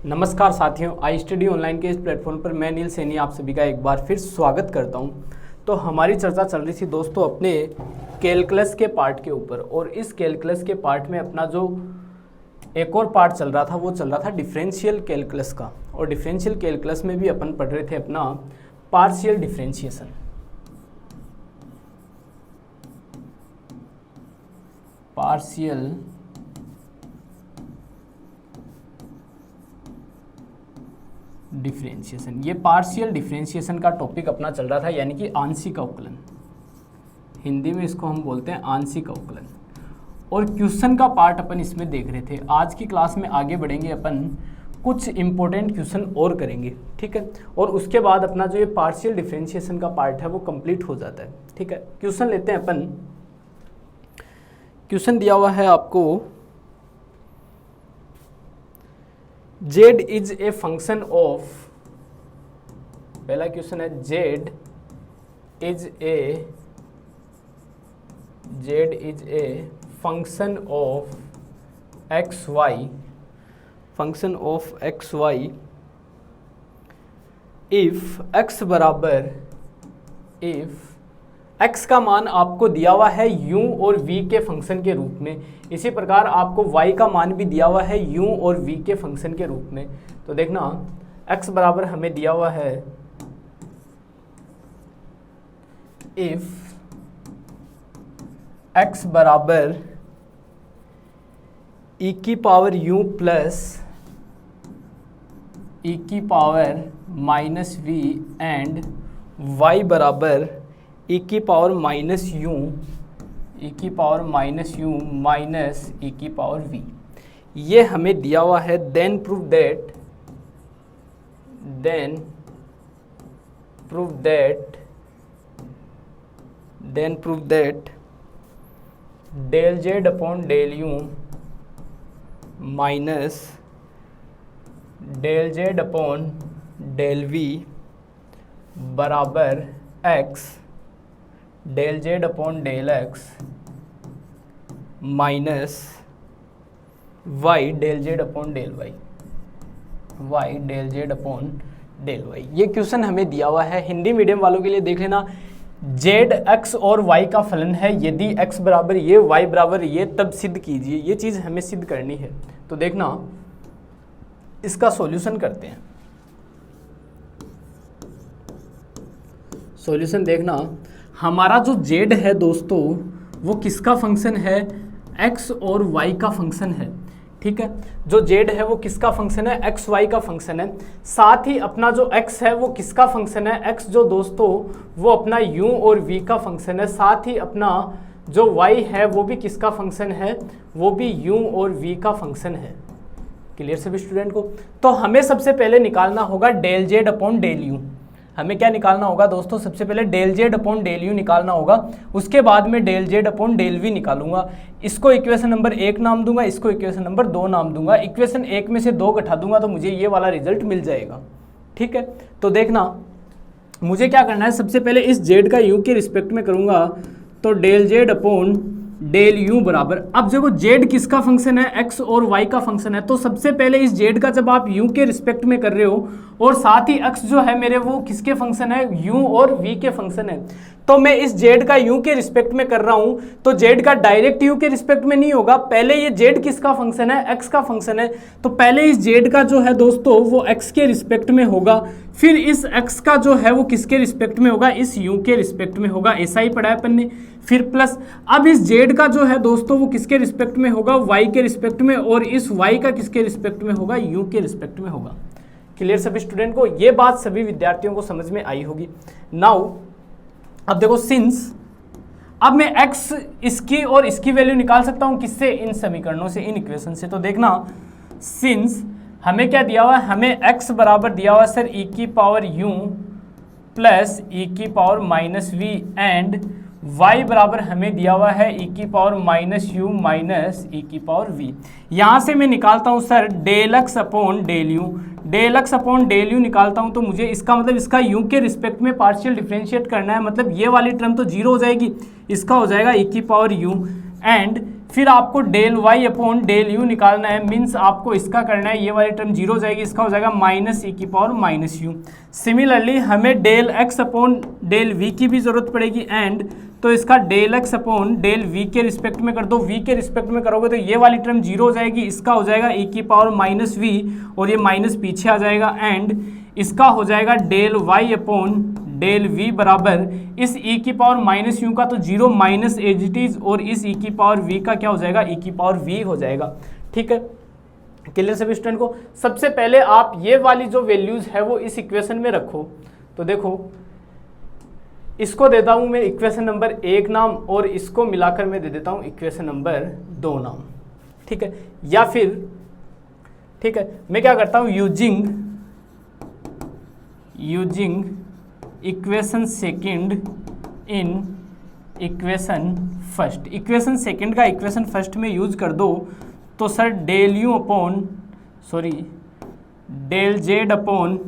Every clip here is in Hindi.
नमस्कार साथियों, आई स्टडी ऑनलाइन के इस प्लेटफॉर्म पर मैं नील सैनी आप सभी का एक बार फिर स्वागत करता हूं। तो हमारी चर्चा चल रही थी दोस्तों अपने कैलकुलस के पार्ट के ऊपर, और इस कैलकुलस के पार्ट में अपना जो एक और पार्ट चल रहा था वो चल रहा था डिफरेंशियल कैलकुलस का। और डिफरेंशियल कैलकुलस में भी अपन पढ़ रहे थे अपना पार्शियल डिफरेंशिएशन। पार्शियल डिफरेंशिएशन, ये पार्शियल डिफरेंशिएशन का टॉपिक अपना चल रहा था, यानी कि आंशिक अवकलन। हिंदी में इसको हम बोलते हैं आंशिक अवकलन। और क्वेश्चन का पार्ट अपन इसमें देख रहे थे। आज की क्लास में आगे बढ़ेंगे, अपन कुछ इंपॉर्टेंट क्वेश्चन और करेंगे, ठीक है। और उसके बाद अपना जो ये पार्शियल डिफरेंशिएशन का पार्ट है वो कंप्लीट हो जाता है, ठीक है। क्वेश्चन लेते हैं अपन। क्वेश्चन दिया हुआ है आपको, z is a function of, पहला क्वेश्चन है z is a function of x y, function of x y if x बराबर, इफ x का मान आपको दिया हुआ है u और v के फंक्शन के रूप में, इसी प्रकार आपको y का मान भी दिया हुआ है u और v के फंक्शन के रूप में। तो देखना x बराबर हमें दिया हुआ है इफ x बराबर e की पावर u प्लस e की power minus v and y बराबर e की पावर माइनस यू, e की power minus u minus e की पावर v, ये हमें दिया हुआ है। Then prove that del Z upon del you minus del Z upon del we बराबर x del Z upon del x minus y del Z upon del y, y del Z upon del y. ये क्वेश्चन हमें दिया हुआ है। हिंदी मीडियम वालों के लिए देख लेना, जेड एक्स और वाई का फलन है, यदि एक्स बराबर ये वाई बराबर ये तब सिद्ध कीजिए। ये चीज़ हमें सिद्ध करनी है। तो देखना इसका सॉल्यूशन करते हैं। सॉल्यूशन देखना, हमारा जो z है दोस्तों वो किसका फंक्शन है, x और y का फंक्शन है, ठीक है। जो z है वो किसका फंक्शन है, x y का फंक्शन है। साथ ही अपना जो x है वो किसका फंक्शन है, x जो दोस्तों वो अपना u और v का फंक्शन है। साथ ही अपना जो y है वो भी किसका फंक्शन है, वो भी u और v का फंक्शन है। क्लियर सभी स्टूडेंट को। तो हमें सबसे पहले निकालना होगा del Z upon del u. हमें क्या निकालना होगा दोस्तों, सबसे पहले del Z upon del u निकालना होगा, उसके बाद में del Z upon del v निकालूंगा। इसको इक्वेशन नंबर 1 नाम दूंगा, इसको इक्वेशन नंबर 2 नाम दूंगा। इक्वेशन 1 में से 2 घटा दूंगा तो मुझे ये वाला रिजल्ट मिल जाएगा, ठीक है। तो देखना मुझे क्या करना है, सबसे पहले इस जेड का यू के रिस्पेक्ट में करूंगा, तो del Z upon del u बराबर, अब देखो जेड किसका फंक्शन है, एक्स और वाई का फंक्शन है। तो सबसे पहले इस जेड का जब आप यू के रिस्पेक्ट में कर रहे हो और साथ ही एक्स जो है मेरे वो किसके फंक्शन है, यू और वी के फंक्शन है, तो मैं इस जेड का यू के रिस्पेक्ट में कर रहा हूं, तो जेड का डायरेक्ट यू के रिस्पेक्ट में नहीं होगा। पहले ये जेड किसका फंक्शन है, एक्स का फंक्शन है, तो पहले इस जेड का जो है दोस्तों वो एक्स के रिस्पेक्ट में होगा, फिर इस एक्स का जो है वो किसके रिस्पेक्ट में होगा, इस यू के रिस्पेक्ट में होगा। ऐसा ही पढ़ा है अपन ने। फिर प्लस अब इस जेड का जो है दोस्तों वो किसके रिस्पेक्ट में होगा, वाई के रिस्पेक्ट में, और इस वाई का किसके रिस्पेक्ट में होगा, यू के रिस्पेक्ट में होगा। क्लियर सभी स्टूडेंट को, ये बात सभी विद्यार्थियों को समझ में आई होगी। नाउ अब देखो, सिंस अब मैं x इसकी और इसकी वैल्यू निकाल सकता हूं किससे, इन समीकरणों से, इन इक्वेशन से। तो देखना सिंस हमें क्या दिया हुआ है, हमें x बराबर दिया हुआ है सर e की पावर u प्लस e की power minus v and y बराबर हमें दिया हुआ है e की power minus u minus e की पावर v। यहाँ से मैं निकालता हूँ sir del x upon del u, del x upon del u निकालता हूँ तो मुझे इसका मतलब इसका यू के रिस्पेक्ट में पार्शियल डिफरेंशिएट करना है, मतलब ये वाली टर्म तो जीरो हो जाएगी, इसका हो जाएगा e की पावर यू एंड फिर आपको del Y upon del u निकालना है, मीन्स आपको इसका करना है, ये वाली टर्म जीरो हो जाएगी, इसका हो जाएगा माइनस ई की पावर माइनस यू। सिमिलरली हमें del x upon del we की भी जरूरत पड़ेगी, एंड तो इसका del x upon del v के रिस्पेक्ट में कर दो। वी के रिस्पेक्ट में करोगे तो ये वाली टर्म जीरो हो जाएगी, इसका हो जाएगा ई की पावर माइनस वी और ये माइनस पीछे आ जाएगा, एंड इसका हो जाएगा del Y upon del we बराबर इस e की पावर माइनस यू का तो zero minus as it is, और इस e की पावर v का क्या हो जाएगा, e की पावर v हो जाएगा। ठीक है, क्लियर सभी स्टूडेंट को। सबसे पहले आप ये वाली जो वैल्यूज है वो इस इक्वेशन में रखो। तो देखो इसको देता हूं मैं इक्वेशन नंबर 1 नाम, और इसको मिलाकर मैं दे देता हूं इक्वेशन नंबर 2 नाम। ठीक है, या फिर ठीक है मैं क्या करता हूं, using equation second in equation first. Equation second का इक्वेशन फर्स्ट में यूज कर दो तो sir del you upon del Z upon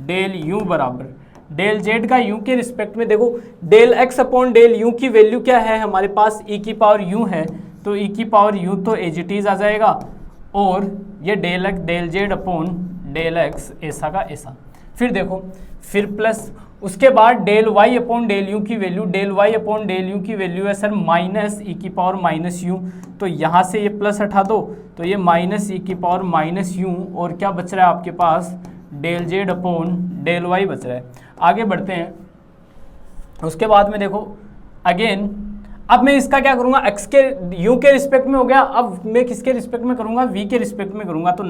del u बराबर डेल जेड का यू के रिस्पेक्ट में देखो, del x upon del you की वैल्यू क्या है हमारे पास, ई की पावर यू है, तो ई की पावर यू तो एज इट इज आ जाएगा, और ये del Z upon del X ऐसा का ऐसा। फिर देखो फिर प्लस उसके बाद del Y upon del you की value, del Y upon del you की वैल्यू है सर माइनस ई की पावर माइनस यू, तो यहाँ से ये प्लस हटा दो तो ये माइनस ई की पावर माइनस यू, और क्या बच रहा है आपके पास, del Z upon del Y बच रहा है। आगे बढ़ते हैं, उसके बाद में देखो अगेन अब मैं इसका क्या करूँगा, एक्स के यू के रिस्पेक्ट में हो गया, अब मैं किसके रिस्पेक्ट में करूँगा, वी के रिस्पेक्ट में करूँगा। तो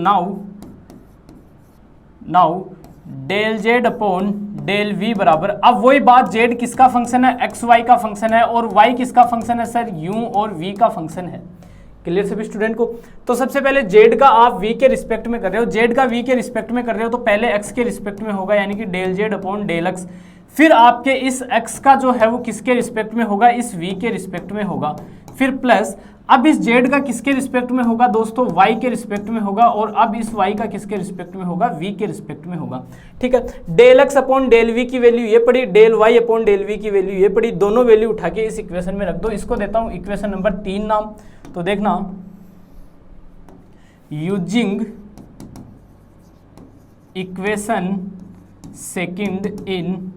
now del Z upon del we बराबर, अब वही बात, जेड किसका फंक्शन है, एक्स वाई का फंक्शन है, और वाई किसका फंक्शन है सर, यू और वी का फंक्शन है। क्लियर सभी स्टूडेंट को। तो सबसे पहले जेड का आप वी के रिस्पेक्ट में कर रहे हो, जेड का वी के रिस्पेक्ट में कर रहे हो तो पहले एक्स के रिस्पेक्ट में होगा, यानी कि del Z upon del x. फिर आपके इस एक्स का जो है वो किसके रिस्पेक्ट में होगा, इस वी के रिस्पेक्ट में होगा। फिर प्लस अब इस जेड का किसके रिस्पेक्ट में होगा दोस्तों, वाई के रिस्पेक्ट में होगा, और अब इस वाई का किसके रिस्पेक्ट में होगा, वी के रिस्पेक्ट में होगा। ठीक है, del x upon del we की वैल्यू ये पड़ी, del Y upon del we की वैल्यू ये पड़ी, दोनों वैल्यू उठा के इस इक्वेशन में रख दो। इसको देता हूं इक्वेशन नंबर 3 नाम। तो देखना, using equation second in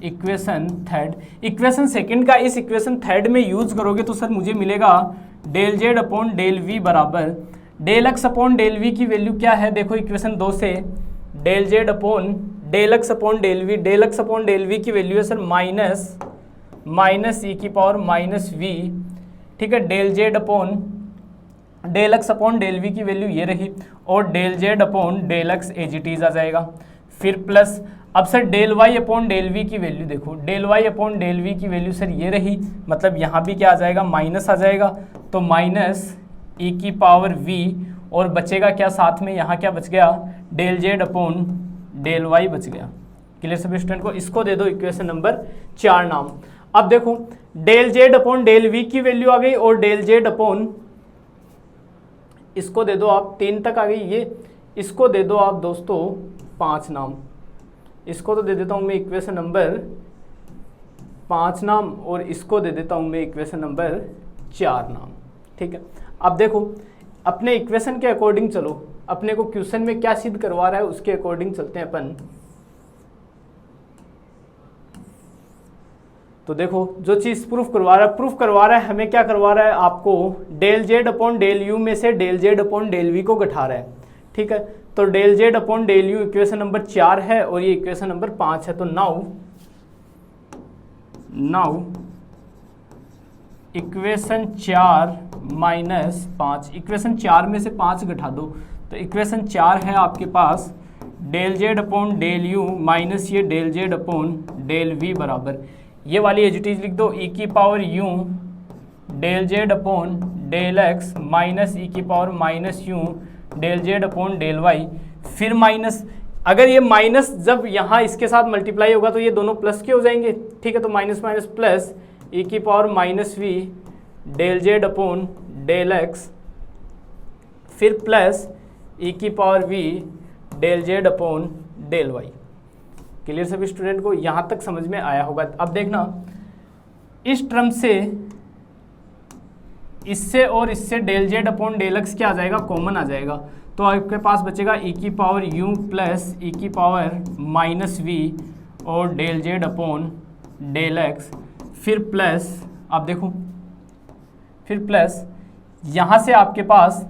equation third, equation second का इस इक्वेशन थर्ड में यूज करोगे तो सर मुझे मिलेगा del Z upon del we बराबर del x upon del we की वैल्यू क्या है, देखो इक्वेशन 2 से del Z upon del x upon del V, del x upon del we की वैल्यू है सर माइनस ई की पावर माइनस वी। ठीक है, del Z upon del x upon del we की वैल्यू ये रही, और del Z upon del X as it is आ जाएगा। फिर प्लस अब sir del Y upon del we की वैल्यू देखो, del Y upon del we की वैल्यू सर ये रही, मतलब यहाँ भी क्या आ जाएगा, माइनस आ जाएगा, तो माइनस ई की पावर वी, और बचेगा क्या साथ में, यहाँ क्या बच गया, del Z upon del Y बच गया। क्लियर सभी स्टूडेंट को। इसको दे दो इक्वेशन नंबर 4 नाम। अब देखो del Z upon del we की वैल्यू आ गई, और डेल जेड अपॉन इसको दे दो आप 3 तक आ गई ये, इसको दे दो आप दोस्तों 5 नाम। इसको तो दे देता हूं मैं इक्वेशन नंबर 5 नाम, और इसको दे देता हूं मैं इक्वेशन नंबर 4 नाम। ठीक है, अब देखो अपने इक्वेशन के अकॉर्डिंग चलो, अपने को क्वेश्चन में क्या सिद्ध करवा रहा है उसके अकॉर्डिंग चलते हैं अपन। तो देखो जो चीज प्रूफ करवा रहा है हमें क्या करवा रहा है, आपको del Z upon del u में से del Z upon del v को घटा रहा है। ठीक है, तो del Z upon del u equation number 4 है, और ये इक्वेशन नंबर 5 है। तो नाउ इक्वेशन 4 माइनस 5, इक्वेशन 4 में से 5 घटा दो, तो इक्वेशन 4 है आपके पास del Z upon del you minus ये del Z upon del we बराबर, ये वाली एज इट इज लिख दो, ई की power U del Z upon del x minus e की power minus U del Z upon del Y. फिर माइनस, अगर ये माइनस जब यहाँ इसके साथ मल्टीप्लाई होगा तो ये दोनों प्लस के हो जाएंगे। ठीक है, तो माइनस माइनस प्लस ई की power minus v del Z upon del x, फिर प्लस ई की power v del Z upon del y. Clear सभी स्टूडेंट को, यहाँ तक समझ में आया होगा। अब देखना इस टर्म से इससे और इससे del Z upon del x क्या आ जाएगा, कॉमन आ जाएगा। तो आपके पास बचेगा ई की पावर यू प्लस ई की पावर माइनस वी और del Z upon del x, फिर प्लस, आप देखो, फिर प्लस यहाँ से आपके पास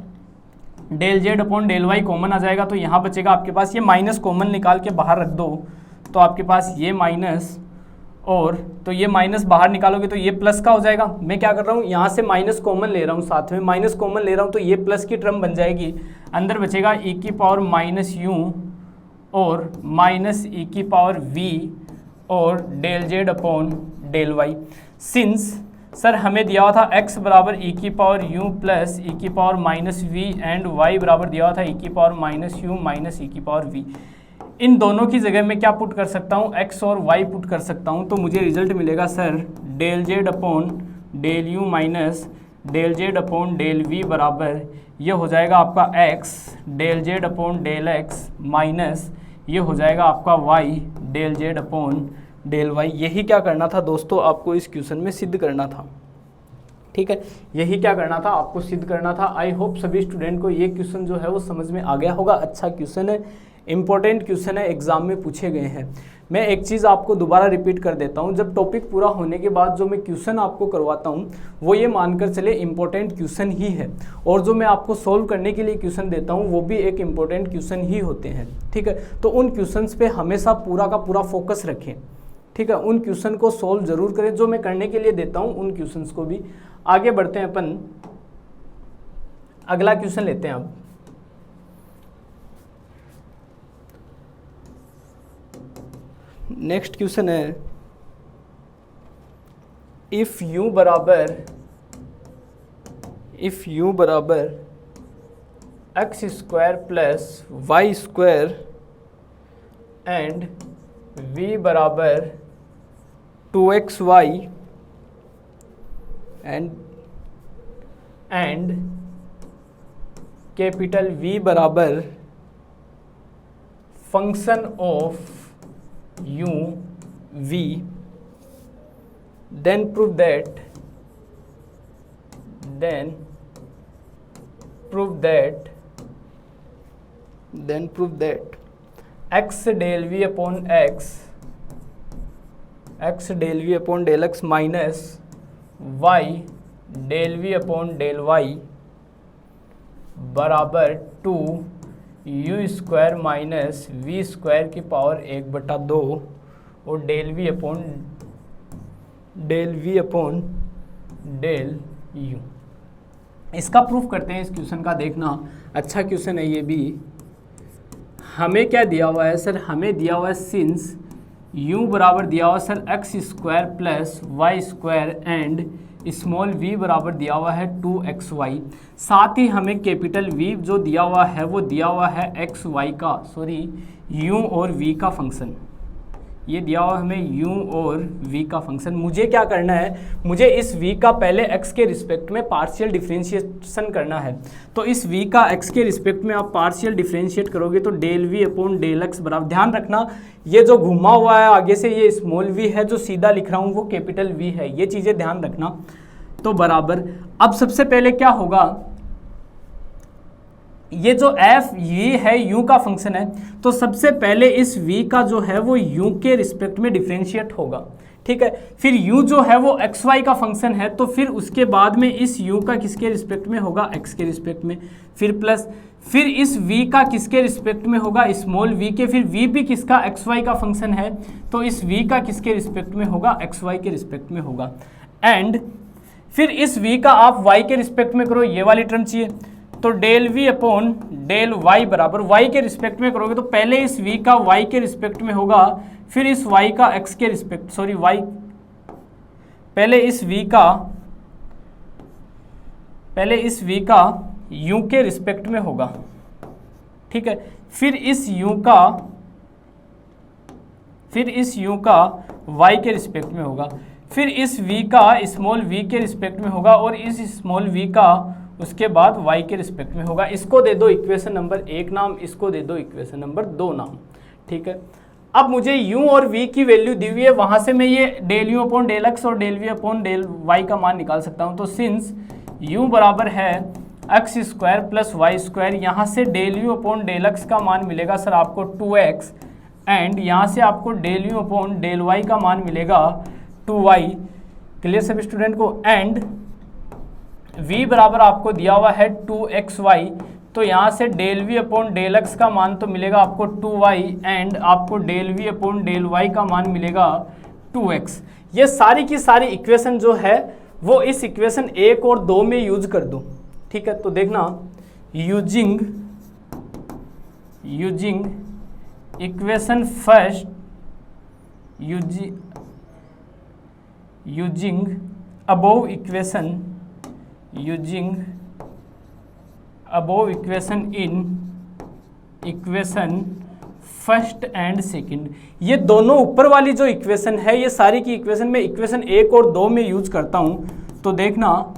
del Z upon del Y common आ जाएगा। तो यहाँ बचेगा आपके पास, ये माइनस कॉमन निकाल के बाहर रख दो तो आपके पास ये माइनस, और तो ये माइनस बाहर निकालोगे तो ये प्लस का हो जाएगा। मैं क्या कर रहा हूँ, यहाँ से माइनस कॉमन ले रहा हूँ, साथ में माइनस कॉमन ले रहा हूँ तो ये प्लस की टर्म बन जाएगी। अंदर बचेगा ई की पावर माइनस यू और माइनस ई की पावर वी और del Z upon del y. Since sir हमें दिया हुआ था x बराबर ई की पावर यू प्लस ई की power minus v and y बराबर दिया हुआ था ई की power minus u minus e की पावर वी। इन दोनों की जगह मैं क्या पुट कर सकता हूँ, x और y पुट कर सकता हूँ। तो मुझे रिजल्ट मिलेगा sir del Z upon del you minus del Z upon del we बराबर ये हो जाएगा आपका x del Z upon del x minus ये हो जाएगा आपका y del Z upon del y. यही क्या करना था दोस्तों, आपको इस क्वेश्चन में सिद्ध करना था। ठीक है, यही क्या करना था, आपको सिद्ध करना था। आई होप सभी स्टूडेंट को ये क्वेश्चन जो है वो समझ में आ गया होगा। अच्छा क्वेश्चन है, इंपॉर्टेंट क्वेश्चन है, एग्जाम में पूछे गए हैं। मैं एक चीज़ आपको दोबारा रिपीट कर देता हूँ, जब टॉपिक पूरा होने के बाद जो मैं क्वेश्चन आपको करवाता हूँ वो ये मानकर चले इंपॉर्टेंट क्वेश्चन ही है, और जो मैं आपको सोल्व करने के लिए क्वेश्चन देता हूँ वो भी एक इंपॉर्टेंट क्वेश्चन ही होते हैं। ठीक है, तो उन क्वेश्चंस पे हमेशा पूरा का पूरा फोकस रखें। ठीक है, उन क्वेश्चन को सोल्व जरूर करें जो मैं करने के लिए देता हूँ, उन क्वेश्चंस को भी। आगे बढ़ते हैं अपन, अगला क्वेश्चन लेते हैं अब। नेक्स्ट क्वेश्चन है, इफ यू बराबर x square plus y square and v बराबर 2xy एंड कैपिटल V बराबर function of u v, then prove that x del v upon del x minus y del v upon del y बराबर 2u square minus v square की पावर 1/2 और del v upon del u। इसका प्रूफ करते हैं। इस क्वेश्चन का देखना, अच्छा क्वेश्चन है ये भी। हमें क्या दिया हुआ है सर, हमें दिया हुआ है सिंस u बराबर दिया हुआ sir x square plus y square and small v बराबर दिया हुआ है 2xy। साथ ही हमें कैपिटल V जो दिया हुआ है वो दिया हुआ है u और v का फंक्शन। ये दिया हुआ हमें u और v का फंक्शन। मुझे क्या करना है, मुझे इस v का पहले x के रिस्पेक्ट में पार्शियल डिफरेंशिएशन करना है। तो इस v का x के रिस्पेक्ट में आप पार्शियल डिफरेंशिएट करोगे तो del v upon del x बराबर, ध्यान रखना ये जो घुमा हुआ है आगे से ये स्मॉल v है, जो सीधा लिख रहा हूँ वो कैपिटल V है, ये चीज़ें ध्यान रखना। तो बराबर, अब सबसे पहले क्या होगा, ये जो f ये है u का फंक्शन है, तो सबसे पहले इस v का जो है वो u के रिस्पेक्ट में डिफरेंशिएट होगा। ठीक है, फिर u जो है वो xy का फंक्शन है, तो फिर उसके बाद में इस u का किसके रिस्पेक्ट में होगा, x के रिस्पेक्ट में, फिर प्लस, फिर इस v का किसके रिस्पेक्ट में होगा, स्मॉल v के, फिर v भी किसका xy का फंक्शन है, तो इस v का किसके रिस्पेक्ट में होगा, xy के रिस्पेक्ट में होगा। एंड फिर इस v का आप y के रिस्पेक्ट में करो, ये वाली टर्म चाहिए, तो del v upon del y बराबर y के रिस्पेक्ट में करोगे तो पहले इस v का y के रिस्पेक्ट में होगा, फिर इस y का x के रिस्पेक्ट, सॉरी y, पहले इस v का u के रिस्पेक्ट में होगा। ठीक है, फिर इस u का y के रिस्पेक्ट में होगा, फिर इस v का स्मॉल v के रिस्पेक्ट में होगा, और इस स्मॉल v का उसके बाद y के रिस्पेक्ट में होगा। इसको दे दो इक्वेशन नंबर 1 नाम, इसको दे दो इक्वेशन नंबर 2 नाम। ठीक है, अब मुझे u और v की वैल्यू दी हुई है, वहाँ से मैं ये del u upon del X और del v upon del y का मान निकाल सकता हूँ। तो सिंस u बराबर है x square plus y square, यहाँ से del you upon del x का मान मिलेगा सर आपको 2x, एंड यहाँ से आपको del you upon del y का मान मिलेगा 2y। क्लियर सभी स्टूडेंट को। एंड v बराबर आपको दिया हुआ है 2xy, तो यहाँ से del v upon del x का मान तो मिलेगा आपको 2y, एंड आपको del v upon del y का मान मिलेगा 2x। ये सारी की सारी इक्वेशन जो है वो इस इक्वेशन 1 और 2 में यूज कर दो। ठीक है, तो देखना using equation first, using above equation in equation first and second. ये दोनों ऊपर वाली जो इक्वेशन है ये सारी की इक्वेशन में इक्वेशन 1 और 2 में यूज करता हूँ। तो देखना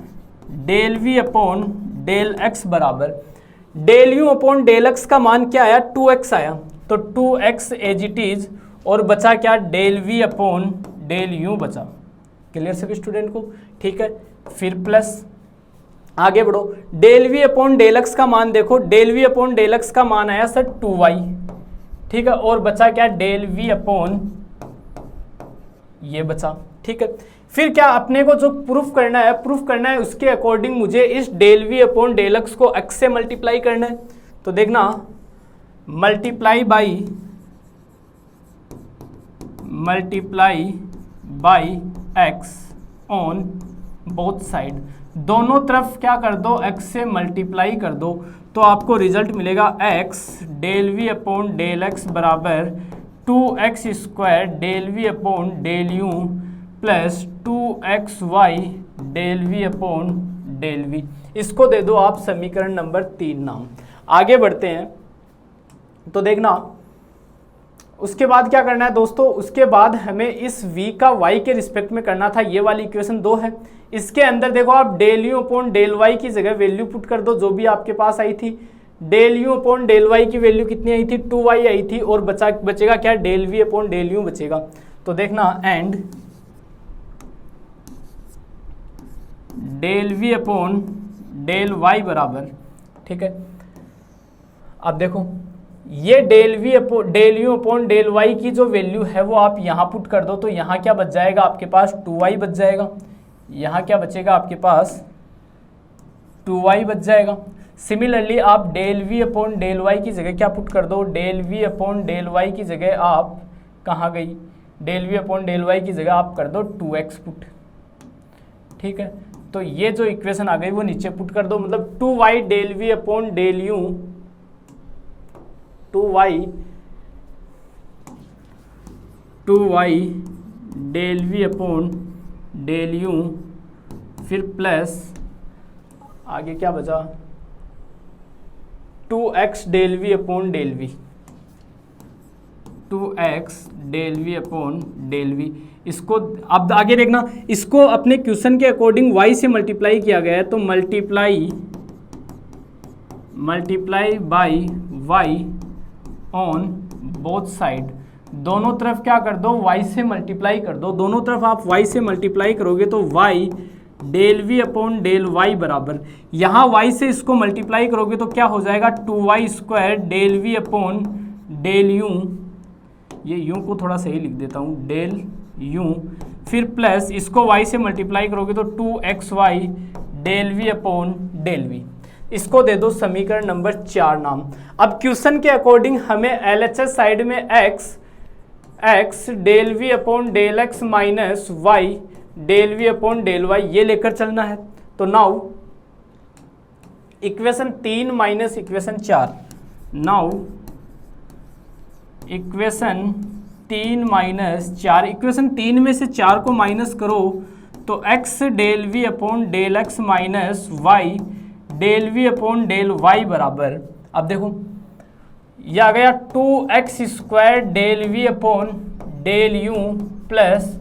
del we upon del x बराबर del you upon del x का मान क्या आया 2x आया, तो 2x एज इट इज, और बचा क्या del we upon del u बचा। क्लियर सभी स्टूडेंट को। ठीक है, फिर प्लस आगे बढ़ो, del we upon del x का मान देखो, del we upon del x का मान आया सर 2y। ठीक है, और बचा क्या डेल वी अपॉन ये बचा। ठीक है, फिर क्या अपने को जो प्रूफ करना है उसके अकॉर्डिंग मुझे इस del we upon del x को x से मल्टीप्लाई करना है। तो देखना multiply by x on both side, दोनों तरफ क्या कर दो x से मल्टीप्लाई कर दो, तो आपको रिजल्ट मिलेगा x del we upon del x बराबर 2x square del we upon del u plus 2xy del we upon del v. इसको दे दो आप समीकरण नंबर 3 नाम। आगे बढ़ते हैं, तो देखना उसके बाद क्या करना है दोस्तों, उसके बाद हमें इस v का y के रिस्पेक्ट में करना था। ये वाली इक्वेशन 2 है, इसके अंदर देखो आप del you upon del y की जगह वैल्यू पुट कर दो जो भी आपके पास आई थी। Del you upon del y की वैल्यू कितनी आई थी 2y आई थी, और बचेगा क्या del we upon del u बचेगा। तो देखना and del we upon del y बराबर, ठीक है, अब देखो ये del you upon del y की जो वैल्यू है वो आप यहाँ पुट कर दो, तो यहाँ क्या बच जाएगा आपके पास 2y बच जाएगा, यहाँ क्या बचेगा आपके पास 2y बच जाएगा। सिमिलरली आप del we upon del y की जगह क्या पुट कर दो, del we upon del y की जगह आप कहाँ गई, del we upon del y की जगह आप कर दो 2x पुट। ठीक है, तो ये जो इक्वेशन आ गई वो नीचे पुट कर दो, मतलब 2y del we upon del u, 2y del we upon del u, फिर प्लस आगे क्या बचा 2x del we upon del v, 2x del we upon del v. इसको अब आगे देखना, इसको अपने क्वेश्चन के अकॉर्डिंग y से मल्टीप्लाई किया गया है, तो multiply by y on both side, दोनों तरफ क्या कर दो y से मल्टीप्लाई कर दो, दोनों तरफ आप y से मल्टीप्लाई करोगे तो y del we upon del y बराबर, यहाँ y से इसको मल्टीप्लाई करोगे तो क्या हो जाएगा 2y square del we upon del u, ये यू को थोड़ा सही लिख देता हूँ डेल यू, फिर प्लस इसको y से मल्टीप्लाई करोगे तो 2xy del we upon del v. इसको दे दो समीकरण नंबर 4 नाम। अब क्वेश्चन के अकॉर्डिंग हमें LHS साइड में x del we upon del x minus y del we upon del y ये लेकर चलना है। तो now equation 3 minus equation 4, now equation 3 minus 4, equation 3 में से 4 को माइनस करो तो x del we upon del x minus y del we upon del y बराबर, अब देखो ये आ गया 2x square del we upon del u plus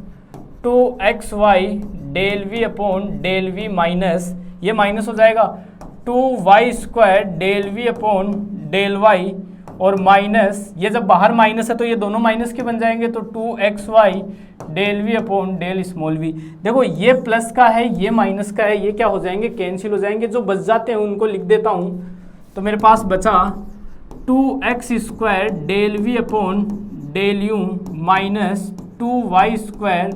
2xy del we upon del v minus, ये माइनस हो जाएगा 2y square del we upon del y, और माइनस, ये जब बाहर माइनस है तो ये दोनों माइनस के बन जाएंगे, तो 2xy del we upon del small v. देखो ये प्लस का है, ये माइनस का है, ये क्या हो जाएंगे, कैंसिल हो जाएंगे। जो बच जाते हैं उनको लिख देता हूँ। तो मेरे पास बचा 2x² del we upon del you minus 2y²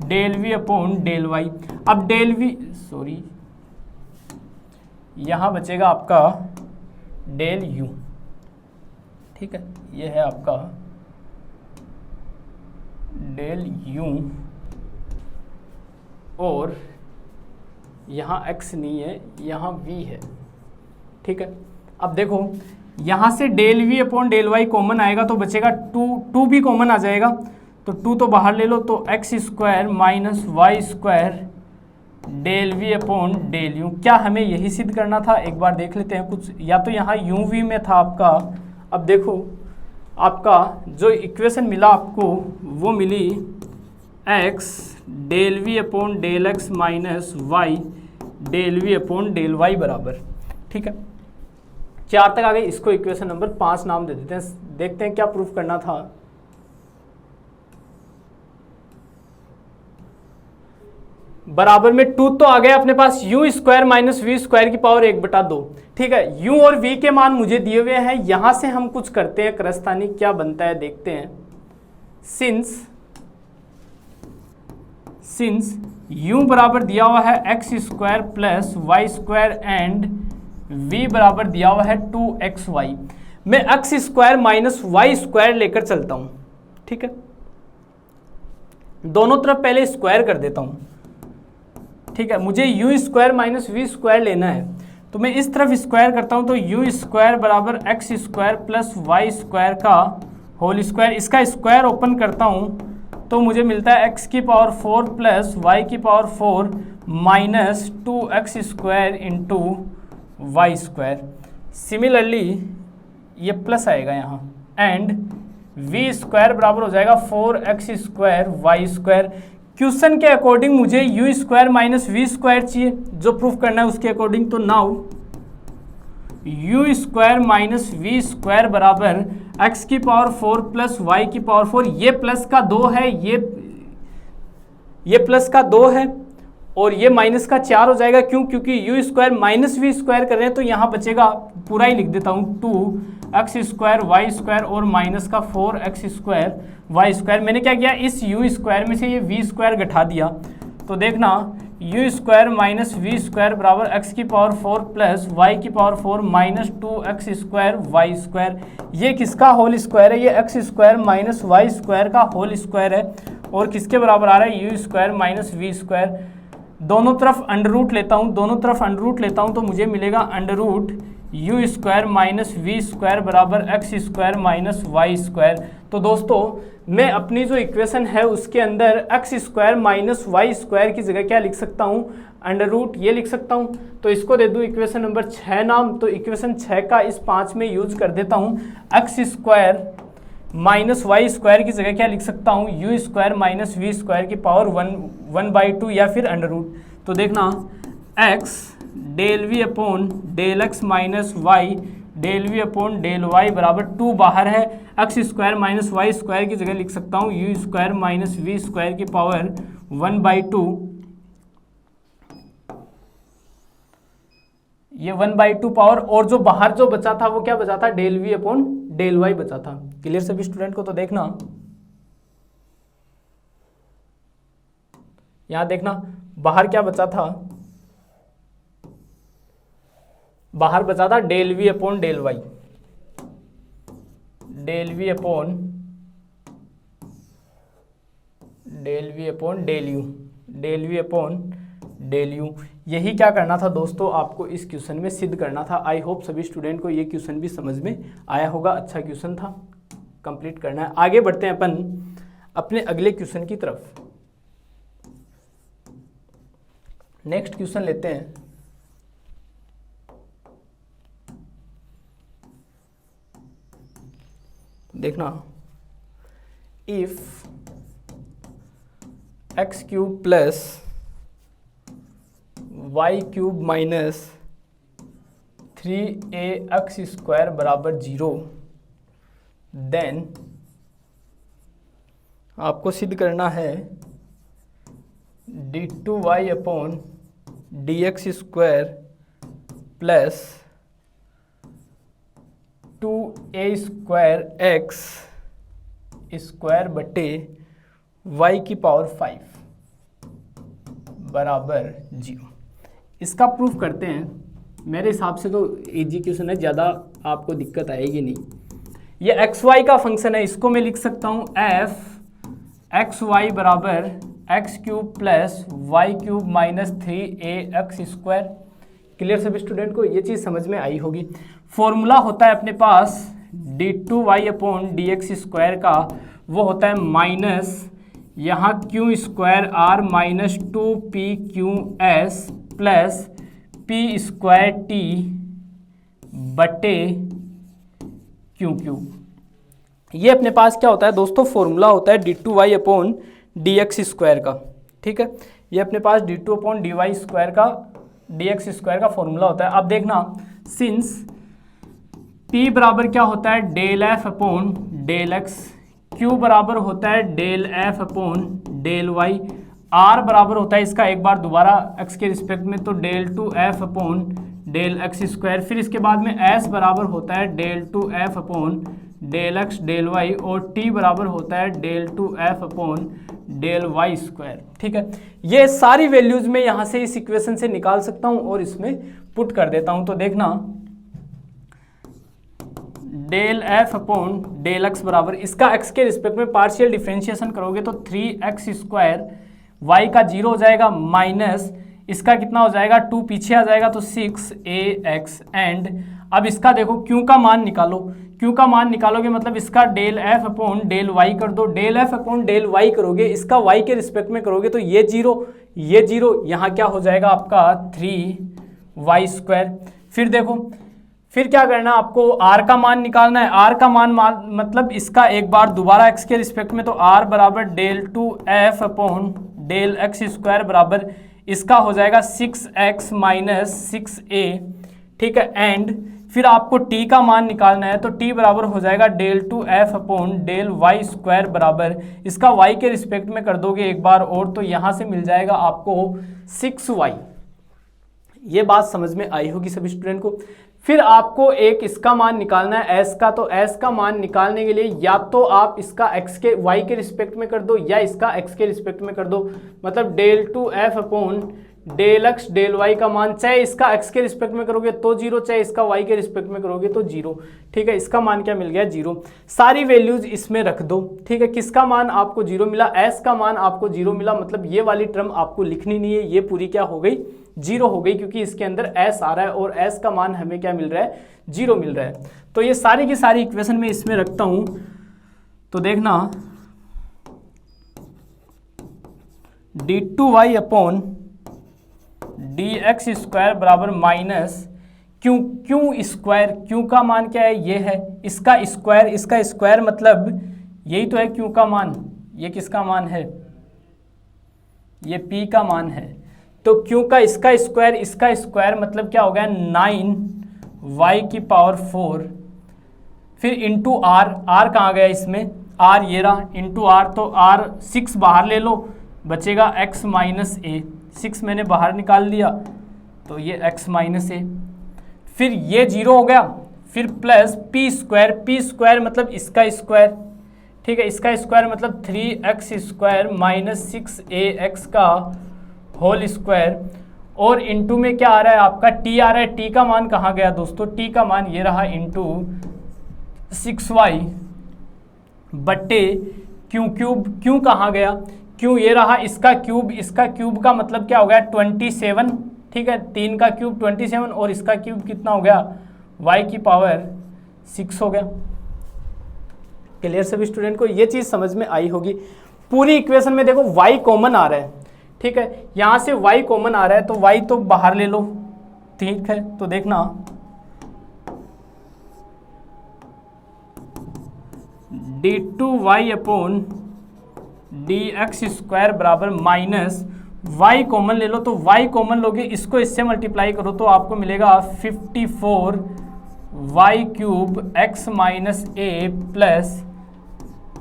del we upon del y. अब डेल वी, सॉरी, यहाँ बचेगा आपका डेल यू, ठीक है, ये है आपका डेल यू, और यहाँ x नहीं है, यहाँ v है, ठीक है। अब देखो यहाँ से del we upon del Y common आएगा तो बचेगा 2 भी कॉमन आ जाएगा, तो 2 तो बाहर ले लो, तो x² minus y² del we upon del u. क्या हमें यही सिद्ध करना था? एक बार देख लेते हैं कुछ, या तो यहाँ यू वी में था आपका। अब देखो आपका जो इक्वेशन मिला आपको वो मिली x del we upon del x minus y del we upon del y बराबर, ठीक है, 4 तक आ गई। इसको इक्वेशन नंबर 5 नाम दे देते हैं, देखते हैं क्या प्रूफ करना था। बराबर में 2 तो आ गया अपने पास, u² माइनस v² की पावर 1/2, ठीक है। u और v के मान मुझे दिए हुए हैं, यहां से हम कुछ करते हैं क्रस्तानी, क्या बनता है देखते हैं। सिंस u बराबर दिया हुआ है x² plus y² and v बराबर दिया हुआ है 2xy, मैं x² माइनस y² लेकर चलता हूं, ठीक है। दोनों तरफ पहले स्क्वायर कर देता हूं, ठीक है। मुझे u² माइनस v² लेना है, तो मैं इस तरफ स्क्वायर करता हूं, तो u² बराबर x² प्लस y² का होल स्क्वायर। इसका स्क्वायर ओपन करता हूं तो मुझे मिलता है x की पावर 4 प्लस y की power 4 minus 2x² into y²। Similarly ये प्लस आएगा यहाँ, एंड v² बराबर हो जाएगा 4x² y²। क्वेश्चन के अकॉर्डिंग मुझे u² माइनस v² चाहिए, जो प्रूफ करना है उसके अकॉर्डिंग। तो नाउ u² माइनस v² बराबर x की पावर 4 प्लस y की पावर 4, ये प्लस का 2 है, ये प्लस का 2 है, और ये माइनस का 4 हो जाएगा। क्यों? क्योंकि u² माइनस v² कर रहे हैं, तो यहाँ बचेगा, पूरा ही लिख देता हूँ, 2x² y² और माइनस का 4x² y²। मैंने क्या किया, इस u² में से ये v² घटा दिया, तो देखना u² माइनस v² बराबर x की पावर 4 प्लस y की पावर 4 माइनस 2x² y²। ये किसका होल स्क्वायर है? ये x² माइनस y² का होल स्क्वायर है, और किसके बराबर आ रहा है? u² minus v²। दोनों तरफ अंडर रूट लेता हूँ, तो मुझे मिलेगा under root u² minus v² बराबर x² माइनस y²। तो दोस्तों मैं अपनी जो इक्वेशन है उसके अंदर x² माइनस y² की जगह क्या लिख सकता हूँ? अंडर रूट ये लिख सकता हूँ। तो इसको दे दूँ इक्वेशन नंबर 6 नाम, तो इक्वेशन 6 का इस 5 में यूज कर देता हूँ। x² माइनस y² की जगह क्या लिख सकता हूँ? u² माइनस v² की पावर 1/2 या फिर अंडर रूट। तो देखना x del we upon del x minus y del we upon del y बराबर 2 बाहर है, x² माइनस y² की जगह लिख सकता हूँ u² माइनस v² की पावर 1/2। ये 1/2 पावर, और जो बाहर जो बचा था वो क्या बचा था? Del we upon del y बचा था। क्लियर सभी स्टूडेंट को? तो देखना यहां, देखना बाहर क्या बचा था? बाहर बचा था del we upon del y, del we upon del u, del we upon del u. यही क्या करना था दोस्तों, आपको इस क्वेश्चन में सिद्ध करना था। आई होप सभी स्टूडेंट को ये क्वेश्चन भी समझ में आया होगा। अच्छा क्वेश्चन था, कंप्लीट करना है। आगे बढ़ते हैं अपन अपने अगले क्वेश्चन की तरफ। नेक्स्ट क्वेश्चन लेते हैं। देखना, if x³ plus y³ minus 3ax² बराबर 0, देन आपको सिद्ध करना है d2y upon dx square plus 2a square x square बटे y की पावर 5 बराबर 0। इसका प्रूफ करते हैं। मेरे हिसाब से तो इजी क्वेश्चन है, ज़्यादा आपको दिक्कत आएगी नहीं। ये एक्स वाई का फंक्शन है, इसको मैं लिख सकता हूँ एफ एक्स वाई बराबर x cube plus y cube minus 3ax square. Clear सभी स्टूडेंट को ये चीज़ समझ में आई होगी। फॉर्मूला होता है अपने पास d2y अपॉन dx स्क्वायर का, वो होता है माइनस यहाँ q square r minus 2pqs plus p square t बटे क्यू क्यूब। ये अपने पास क्या होता है दोस्तों, फॉर्मूला होता है d2y अपॉन dx स्क्वायर का। ठीक है, ये अपने पास d2 अपॉन dy स्क्वायर का dx स्क्वायर का फॉर्मूला होता है। अब देखना, सिंस p बराबर क्या होता है del f upon del x, q बराबर होता है del f upon del y, r बराबर होता है इसका एक बार दोबारा x के रिस्पेक्ट में तो del two f upon del x square, फिर इसके बाद में s बराबर होता है del two f upon del x del y और t बराबर होता है del two f upon del y square. ठीक है, ये सारी वैल्यूज मैं यहाँ से इस इक्वेशन से निकाल सकता हूँ और इसमें पुट कर देता हूँ। तो देखना del f upon del x बराबर, इसका एक्स के रिस्पेक्ट में पार्शियल डिफरेंशिएशन करोगे तो 3x स्क्वायर, y का 0 हो जाएगा माइनस इसका कितना हो जाएगा 2 पीछे आ जाएगा तो 6ax एंड अब इसका देखो q का मान निकालो। q का मान निकालोगे मतलब इसका del f upon del y कर दो। Del f upon del y करोगे, इसका y के रिस्पेक्ट में करोगे तो ये 0 ये 0, यहाँ क्या हो जाएगा आपका 3y स्क्वायर। फिर देखो, फिर क्या करना है आपको, r का मान निकालना है। r का मान मतलब इसका एक बार दोबारा x के रिस्पेक्ट में तो r बराबर del two f upon del x square बराबर इसका हो जाएगा 6x माइनस 6a। ठीक है, एंड फिर आपको t का मान निकालना है तो t बराबर हो जाएगा del two f upon del y square बराबर इसका y के रिस्पेक्ट में कर दोगे एक बार और तो यहाँ से मिल जाएगा आपको 6y। ये बात समझ में आई होगी सभी स्टूडेंट को। फिर आपको एक इसका मान निकालना है s का, तो s का मान निकालने के लिए या तो आप इसका x के y के रिस्पेक्ट में कर दो या इसका x के रिस्पेक्ट में कर दो, मतलब del two f upon del x del y का मान चाहे इसका x के रिस्पेक्ट में करोगे तो 0, चाहे इसका y के रिस्पेक्ट में करोगे तो 0। ठीक है, इसका मान क्या मिल गया 0। सारी वैल्यूज इसमें रख दो। ठीक है, किसका मान आपको 0 मिला, s का मान आपको 0 मिला, मतलब ये वाली टर्म आपको लिखनी नहीं है, ये पूरी क्या हो गई 0 हो गई क्योंकि इसके अंदर s आ रहा है और s का मान हमें क्या मिल रहा है 0 मिल रहा है। तो ये सारी की सारी इक्वेशन में इसमें रखता हूं तो देखना d2y अपॉन dx स्क्वायर बराबर माइनस क्यू स्क्वायर, क्यू का मान क्या है ये है, इसका स्क्वायर मतलब यही तो है क्यू का मान, ये किसका मान है ये p का मान है, तो क्यू का इसका स्क्वायर मतलब क्या हो गया 9y की पावर 4, फिर इंटू r कहाँ गया इसमें r ये रहा इंटू r, तो r 6 बाहर ले लो बचेगा x माइनस ए, 6 मैंने बाहर निकाल दिया तो ये x माइनस ए, फिर ये 0 हो गया, फिर प्लस p स्क्वायर मतलब इसका स्क्वायर। ठीक है, इसका स्क्वायर मतलब 3x स्क्वायर माइनस 6ax का होल स्क्वायर और इंटू में क्या आ रहा है आपका t आ रहा है। t का मान कहाँ गया दोस्तों, t का मान ये रहा इंटू 6y बट्टे क्यू कहाँ गया, क्यू ये रहा इसका क्यूब का मतलब क्या हो गया 27। ठीक है, 3 का क्यूब 27 और इसका क्यूब कितना हो गया y की पावर 6 हो गया। क्लियर सभी स्टूडेंट को ये चीज़ समझ में आई होगी। पूरी इक्वेशन में देखो y कॉमन आ रहा है। ठीक है, यहाँ से y कॉमन आ रहा है तो y तो बाहर ले लो। ठीक है, तो देखना d2y अपॉन dx स्क्वायर बराबर माइनस y कॉमन ले लो, तो y कॉमन लोगे इसको इससे मल्टीप्लाई करो तो आपको मिलेगा 54 वाई क्यूब एक्स माइनस ए प्लस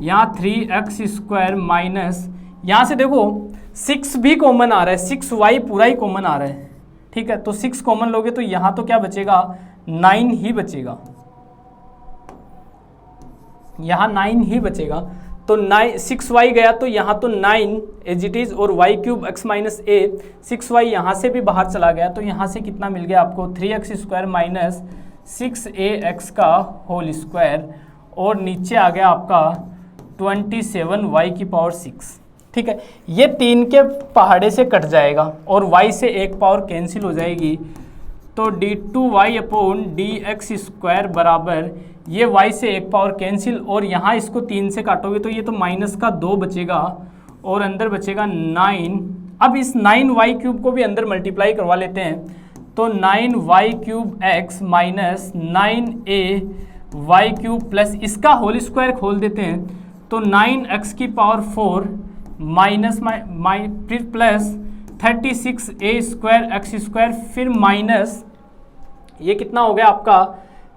यहाँ 3x² माइनस, यहाँ से देखो 6 भी कॉमन आ रहा है, 6y पूरा ही कॉमन आ रहा है, ठीक है। तो 6 कॉमन लोगे तो यहाँ तो क्या बचेगा, 9 ही बचेगा, यहाँ 9 ही बचेगा। तो 6y गया तो यहाँ तो 9 एज इट इज, और वाई क्यूब एक्स माइनस ए 6y यहाँ से भी बाहर चला गया, तो यहाँ से कितना मिल गया आपको 3x² माइनस 6ax का होल स्क्वायर, और नीचे आ गया आपका 27y⁴, ठीक है। ये 3 के पहाड़े से कट जाएगा और y से एक पावर कैंसिल हो जाएगी, तो d2y/dx² बराबर, ये y से एक पावर कैंसिल, और यहाँ इसको 3 से काटोगे तो ये तो माइनस का 2 बचेगा और अंदर बचेगा 9। अब इस 9y³ को भी अंदर मल्टीप्लाई करवा लेते हैं, तो 9y³ माइनस 9ay³ प्लस इसका होल स्क्वायर खोल देते हैं, तो 9x⁴ माइनस फिर प्लस 36a²x², फिर माइनस ये कितना हो गया आपका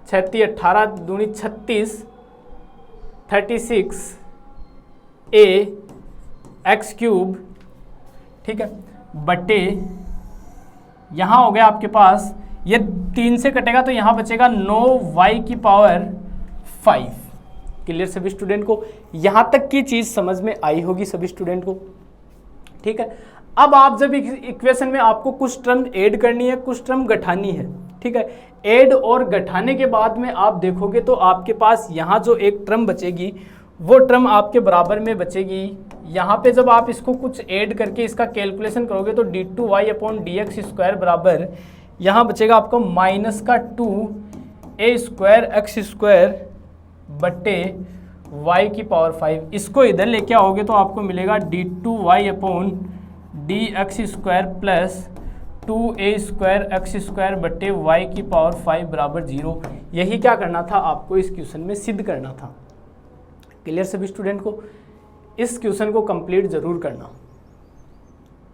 36, 18 दूनी 36, 36a(x³), ठीक है, बटे यहाँ हो गया आपके पास, ये 3 से कटेगा तो यहाँ बचेगा 9y⁵। क्लियर सभी स्टूडेंट को? यहाँ तक की चीज़ समझ में आई होगी सभी स्टूडेंट को, ठीक है। अब आप जब इक्वेशन में आपको कुछ टर्म ऐड करनी है, कुछ टर्म घटानी है, ठीक है। ऐड और घटाने के बाद में आप देखोगे तो आपके पास यहाँ जो एक टर्म बचेगी वो टर्म आपके बराबर में बचेगी। यहाँ पे जब आप इसको कुछ ऐड करके इसका कैलकुलेशन करोगे तो d2y/dx² बराबर यहाँ बचेगा आपको माइनस का 2a²x² बट्टे y⁵। इसको इधर लेके आओगे तो आपको मिलेगा d2y/dx² प्लस 2a²x² बट्टे y⁵ बराबर 0। यही क्या करना था आपको इस क्वेश्चन में सिद्ध करना था। क्लियर सभी स्टूडेंट को? इस क्वेश्चन को कंप्लीट जरूर करना,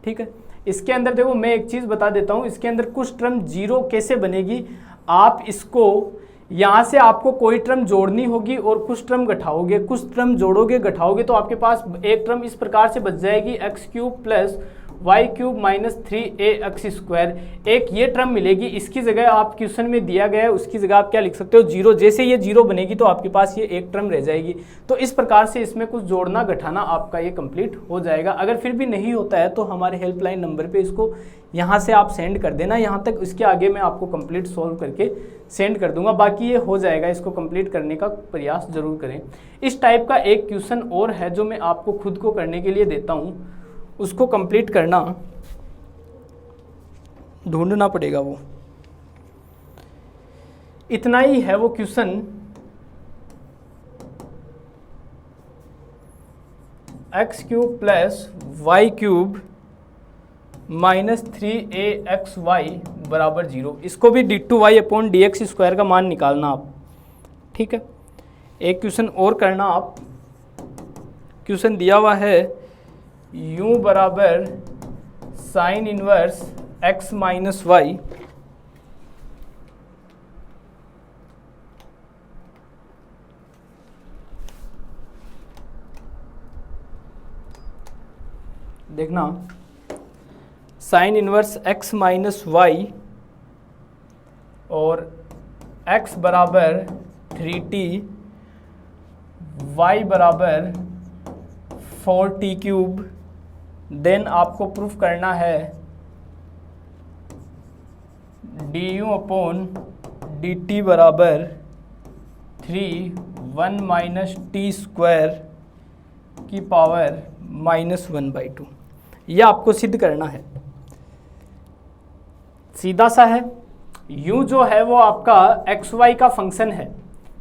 ठीक है। इसके अंदर देखो मैं एक चीज़ बता देता हूँ, इसके अंदर कुछ टर्म 0 कैसे बनेगी, आप इसको यहाँ से आपको कोई टर्म जोड़नी होगी और कुछ टर्म घटाओगे, कुछ टर्म जोड़ोगे घटाओगे तो आपके पास एक टर्म इस प्रकार से बच जाएगी x³ plus y³ minus 3ax²। एक ये टर्म मिलेगी, इसकी जगह आप क्वेश्चन में दिया गया है उसकी जगह आप क्या लिख सकते हो 0। जैसे ये 0 बनेगी तो आपके पास ये एक टर्म रह जाएगी। तो इस प्रकार से इसमें कुछ जोड़ना घटाना आपका ये कंप्लीट हो जाएगा। अगर फिर भी नहीं होता है तो हमारे हेल्पलाइन नंबर पे इसको यहाँ से आप सेंड कर देना, यहाँ तक इसके आगे मैं आपको कंप्लीट सॉल्व करके सेंड कर दूंगा। बाकी ये हो जाएगा, इसको कंप्लीट करने का प्रयास जरूर करें। इस टाइप का एक क्वेश्चन और है जो मैं आपको खुद को करने के लिए देता हूँ, उसको कंप्लीट करना, ढूंढना पड़ेगा वो, इतना ही है वो question. x³ plus y³ minus 3axy बराबर 0। इसको भी d2y/dx² का मान निकालना आप, ठीक है। एक क्वेश्चन और करना आप, क्वेश्चन दिया हुआ है u बराबर sine inverse x minus Y, देखना sine inverse x minus Y और x बराबर 3t, y बराबर 4t³। देन आपको प्रूफ करना है du/dt बराबर 3 1 - t² की पावर -1/2। यह आपको सिद्ध करना है, सीधा सा है। u जो है वो आपका xy का फंक्शन है,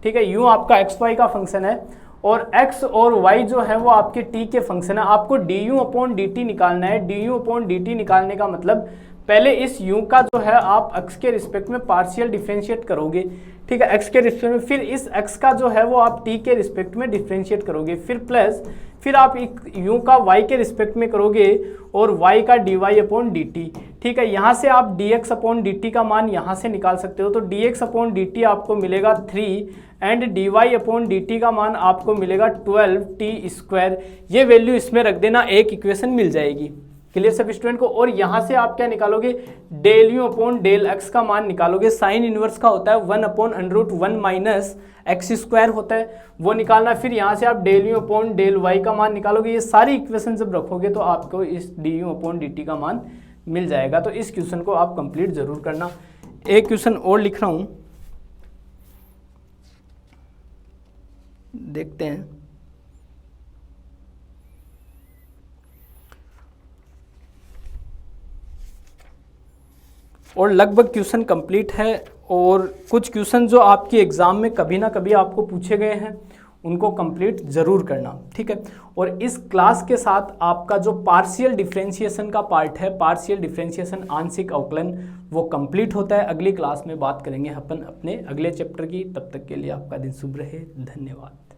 ठीक है। u आपका xy का फंक्शन है और x और y जो है वो आपके t के फंक्शन है। आपको du/dt निकालना है। du/dt निकालने का मतलब पहले इस u का जो है आप x के रिस्पेक्ट में पार्शियल डिफरेंशिएट करोगे, ठीक है, x के रिस्पेक्ट में, फिर इस x का जो है वो आप t के रिस्पेक्ट में डिफरेंशिएट करोगे, फिर प्लस, फिर आप u का y के रिस्पेक्ट में करोगे और y का dy अपॉन dt, ठीक है। यहाँ से आप dx अपॉन dt का मान यहाँ से निकाल सकते हो, तो dx अपॉन dt आपको मिलेगा 3 एंड dy अपॉन dt का मान आपको मिलेगा 12t²। ये वैल्यू इसमें रख देना, एक इक्वेशन मिल जाएगी। क्लियर सब स्टूडेंट को। और यहाँ से आप क्या निकालोगे, del you upon del x का मान निकालोगे। साइन इनवर्स का होता है 1 अपॉन √1 माइनस x² होता है, वो निकालना। फिर यहाँ से आप del you upon del y का मान निकालोगे। ये सारी इक्वेशन जब रखोगे तो आपको इस D you upon D T का मान मिल जाएगा। तो इस क्वेश्चन को आप कंप्लीट जरूर करना। एक क्वेश्चन और लिख रहा हूँ, देखते हैं। और लगभग क्वेश्चन कंप्लीट है। और कुछ क्वेश्चन जो आपकी एग्ज़ाम में कभी ना कभी आपको पूछे गए हैं उनको कंप्लीट ज़रूर करना, ठीक है। और इस क्लास के साथ आपका जो पार्शियल डिफरेंशिएशन का पार्ट है, पार्शियल डिफरेंशिएशन आंशिक अवकलन, वो कंप्लीट होता है। अगली क्लास में बात करेंगे अपन अपने अगले चैप्टर की। तब तक के लिए आपका दिन शुभ रहे। धन्यवाद।